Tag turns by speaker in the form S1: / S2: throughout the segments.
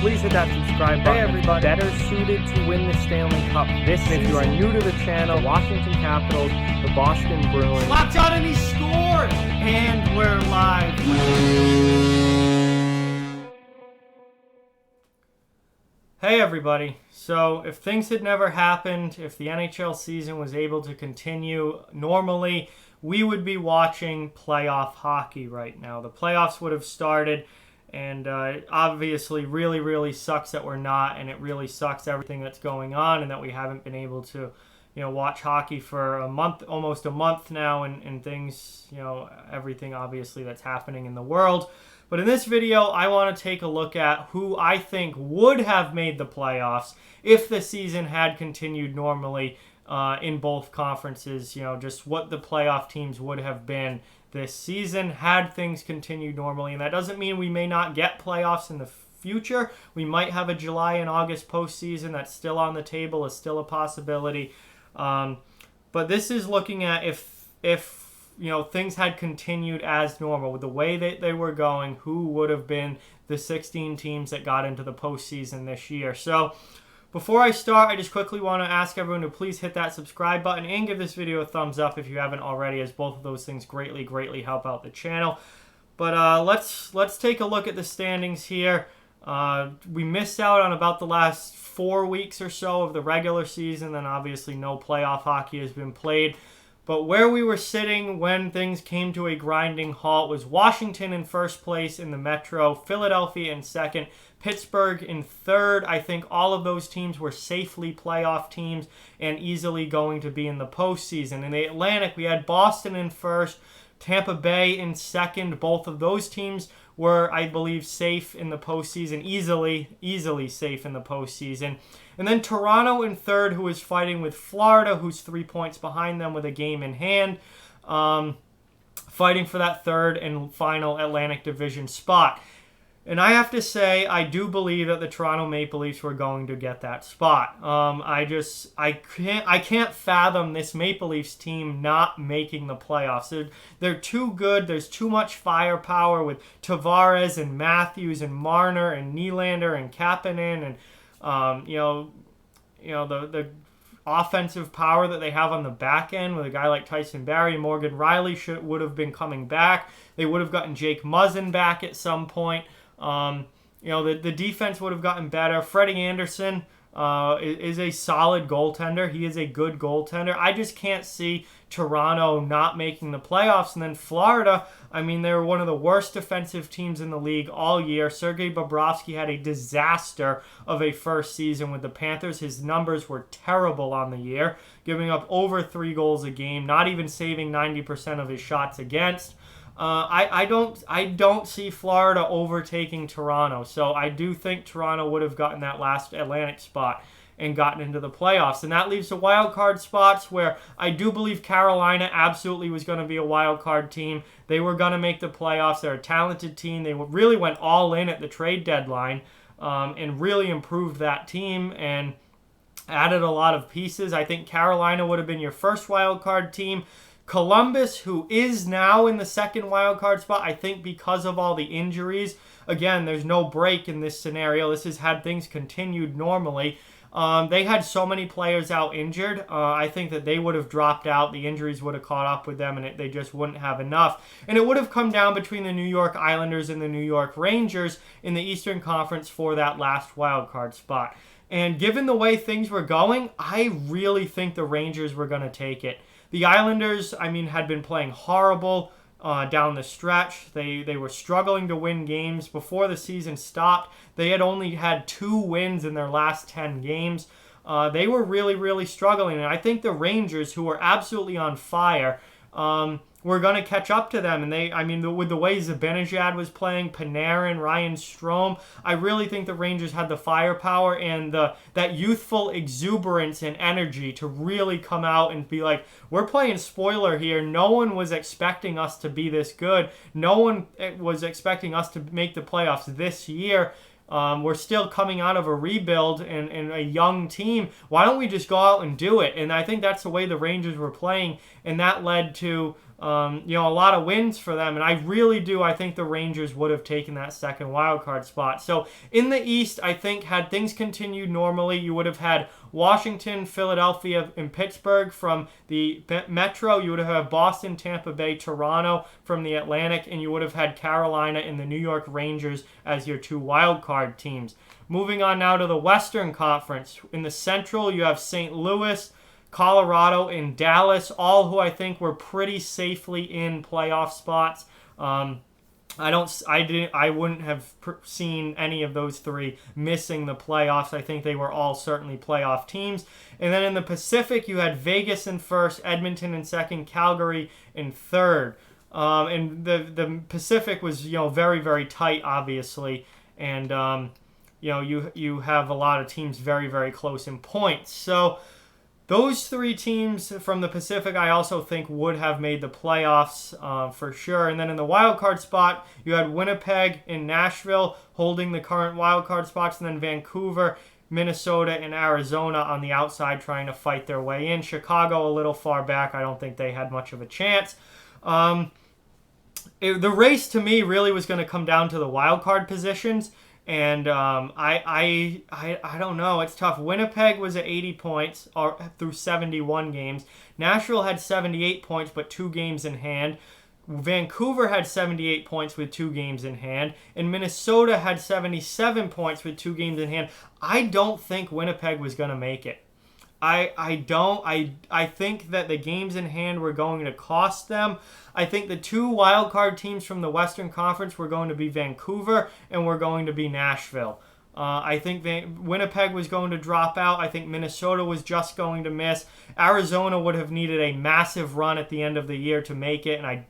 S1: please hit that subscribe button. Hey everybody, better suited to win the Stanley Cup this season. If you are new to the channel, Washington Capitals, the Boston Bruins.
S2: Lockdown and he scored! And we're live. Hey everybody. So if things had never happened, if the NHL season was able to continue normally, we would be watching playoff hockey right now. The playoffs would have started, and obviously really sucks that we're not, and it really sucks everything that's going on and that we haven't been able to, watch hockey for a month, almost a month now, and things, everything obviously that's happening in the world. But in this video, I want to take a look at who I think would have made the playoffs if the season had continued normally in both conferences. Just what the playoff teams would have been this season had things continued normally. And that doesn't mean we may not get playoffs in the future. We might have a July and August postseason that's still on the table, is still a possibility. But this is looking at if things had continued as normal with the way that they were going, who would have been the 16 teams that got into the postseason this year. So before I start, I just quickly want to ask everyone to please hit that subscribe button and give this video a thumbs up if you haven't already, as both of those things greatly help out the channel. But let's take a look at the standings here. We missed out on about the last 4 weeks or so of the regular season, then obviously no playoff hockey has been played. But where we were sitting when things came to a grinding halt was Washington in first place in the Metro, Philadelphia in second, Pittsburgh in third. I think all of those teams were safely playoff teams and easily going to be in the postseason. In the Atlantic, we had Boston in first, Tampa Bay in second. Both of those teams were, I believe, safe in the postseason, easily safe in the postseason. And then Toronto in third, who is fighting with Florida, who's 3 points behind them with a game in hand, fighting for that third and final Atlantic Division spot. And I have to say, I do believe that the Toronto Maple Leafs were going to get that spot. I can't fathom this Maple Leafs team not making the playoffs. They're too good. There's too much firepower with Tavares and Matthews and Marner and Nylander and Kapanen and the offensive power that they have on the back end with a guy like Tyson Barrie. Morgan Riley would have been coming back. They would have gotten Jake Muzzin back at some point. The defense would have gotten better. Freddie Anderson is a solid goaltender. He is a good goaltender. I just can't see Toronto not making the playoffs. And then Florida, they were one of the worst defensive teams in the league all year. Sergei Bobrovsky had a disaster of a first season with the Panthers. His numbers were terrible on the year, giving up over 3 goals a game, not even saving 90% of his shots against. I don't see Florida overtaking Toronto, so I do think Toronto would have gotten that last Atlantic spot and gotten into the playoffs. And that leaves the wild card spots where I do believe Carolina absolutely was going to be a wild card team. They were going to make the playoffs. They're a talented team. They really went all in at the trade deadline and really improved that team and added a lot of pieces. I think Carolina would have been your first wild card team. Columbus, who is now in the second wild card spot, I think because of all the injuries. Again, there's no break in this scenario. This has had things continued normally. They had so many players out injured. I think that they would have dropped out. The injuries would have caught up with them, and they just wouldn't have enough. And it would have come down between the New York Islanders and the New York Rangers in the Eastern Conference for that last wild card spot. And given the way things were going, I really think the Rangers were going to take it. The Islanders, had been playing horrible down the stretch. They were struggling to win games. Before the season stopped, they had only had 2 wins in their last 10 games. They were really struggling. And I think the Rangers, who were absolutely on fire, were going to catch up to them. And with the way Zibanejad was playing, Panarin, Ryan Strome, I really think the Rangers had the firepower and that youthful exuberance and energy to really come out and be like, we're playing spoiler here. No one was expecting us to be this good. No one was expecting us to make the playoffs this year. We're still coming out of a rebuild and a young team. Why don't we just go out and do it? And I think that's the way the Rangers were playing, and that led to A lot of wins for them. And I really do. I think the Rangers would have taken that second wild card spot. So in the East, I think had things continued normally, you would have had Washington, Philadelphia, and Pittsburgh from the Metro. You would have had Boston, Tampa Bay, Toronto from the Atlantic, and you would have had Carolina and the New York Rangers as your 2 wild card teams. Moving on now to the Western Conference. In the Central, you have St. Louis, Colorado, and Dallas, all who I think were pretty safely in playoff spots. I wouldn't have seen any of those 3 missing the playoffs. I think they were all certainly playoff teams. And then in the Pacific, you had Vegas in first, Edmonton in second, Calgary in third. And the Pacific was, very, very tight, obviously. And, you have a lot of teams very, very close in points. So those 3 teams from the Pacific, I also think, would have made the playoffs for sure. And then in the wild card spot, you had Winnipeg and Nashville holding the current wild card spots, and then Vancouver, Minnesota, and Arizona on the outside trying to fight their way in. Chicago a little far back. I don't think they had much of a chance. The race to me really was going to come down to the wild card positions. And I don't know. It's tough. Winnipeg was at 80 points through 71 games. Nashville had 78 points, but 2 games in hand. Vancouver had 78 points with 2 games in hand. And Minnesota had 77 points with 2 games in hand. I don't think Winnipeg was going to make it. I think that the games in hand were going to cost them. I think the 2 wild card teams from the Western Conference were going to be Vancouver and were going to be Nashville. I think Winnipeg was going to drop out. I think Minnesota was just going to miss. Arizona would have needed a massive run at the end of the year to make it, and I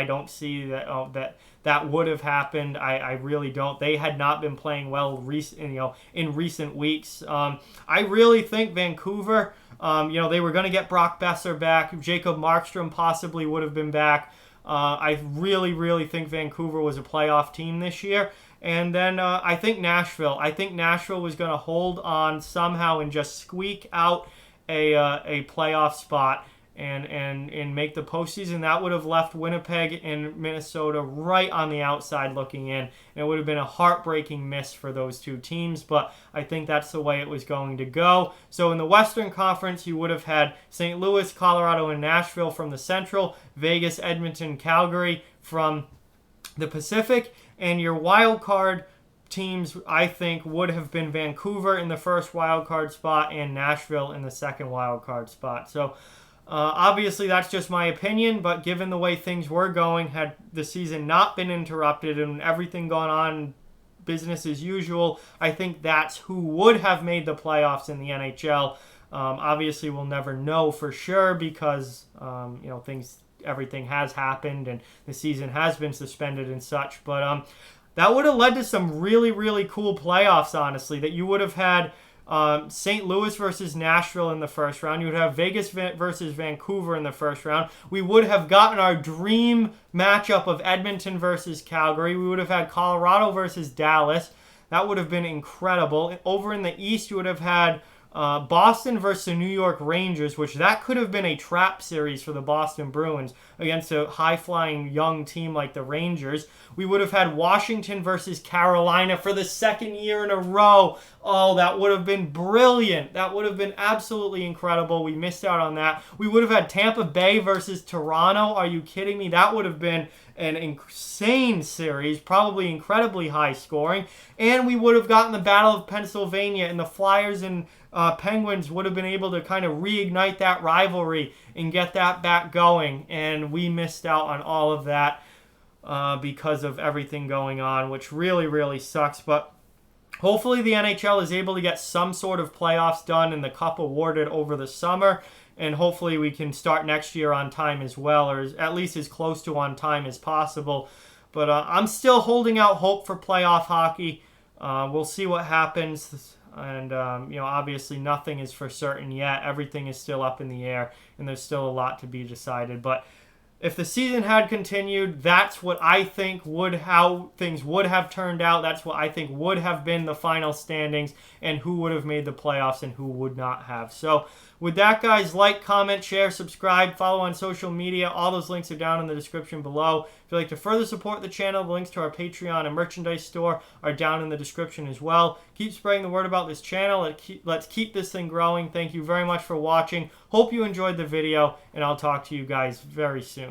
S2: don't see that would have happened. I really don't. They had not been playing well in recent weeks. I really think Vancouver, they were going to get Brock Besser back. Jacob Markstrom possibly would have been back. I really, really think Vancouver was a playoff team this year. And then I think Nashville. I think Nashville was going to hold on somehow and just squeak out a playoff spot and make the postseason. That would have left Winnipeg and Minnesota right on the outside looking in. And it would have been a heartbreaking miss for those 2 teams, but I think that's the way it was going to go. So in the Western Conference, you would have had St. Louis, Colorado, and Nashville from the Central, Vegas, Edmonton, Calgary from the Pacific, and your wild card teams, I think, would have been Vancouver in the first wild card spot and Nashville in the second wild card spot. So obviously that's just my opinion, but given the way things were going, had the season not been interrupted and everything gone on business as usual, I think that's who would have made the playoffs in the NHL. Obviously we'll never know for sure because everything has happened and the season has been suspended and such, but that would have led to some really, really cool playoffs, honestly, that you would have had St. Louis versus Nashville in the first round. You would have Vegas versus Vancouver in the first round. We would have gotten our dream matchup of Edmonton versus Calgary. We would have had Colorado versus Dallas. That would have been incredible. Over in the East, you would have had Boston versus the New York Rangers, which that could have been a trap series for the Boston Bruins against a high-flying young team like the Rangers. We would have had Washington versus Carolina for the 2nd year in a row. Oh, that would have been brilliant. That would have been absolutely incredible. We missed out on that. We would have had Tampa Bay versus Toronto. Are you kidding me? That would have been an insane series, probably incredibly high scoring. And we would have gotten the Battle of Pennsylvania, and the Flyers and Penguins would have been able to kind of reignite that rivalry and get that back going. And we missed out on all of that because of everything going on, which really, really sucks. But hopefully the NHL is able to get some sort of playoffs done and the cup awarded over the summer. And hopefully we can start next year on time as well, or at least as close to on time as possible. But I'm still holding out hope for playoff hockey. We'll see what happens. And, obviously nothing is for certain yet. Everything is still up in the air, and there's still a lot to be decided. But if the season had continued, that's what I think how things would have turned out. That's what I think would have been the final standings and who would have made the playoffs and who would not have. So with that, guys, like, comment, share, subscribe, follow on social media. All those links are down in the description below. If you'd like to further support the channel, the links to our Patreon and merchandise store are down in the description as well. Keep spreading the word about this channel. Let's keep this thing growing. Thank you very much for watching. Hope you enjoyed the video, and I'll talk to you guys very soon.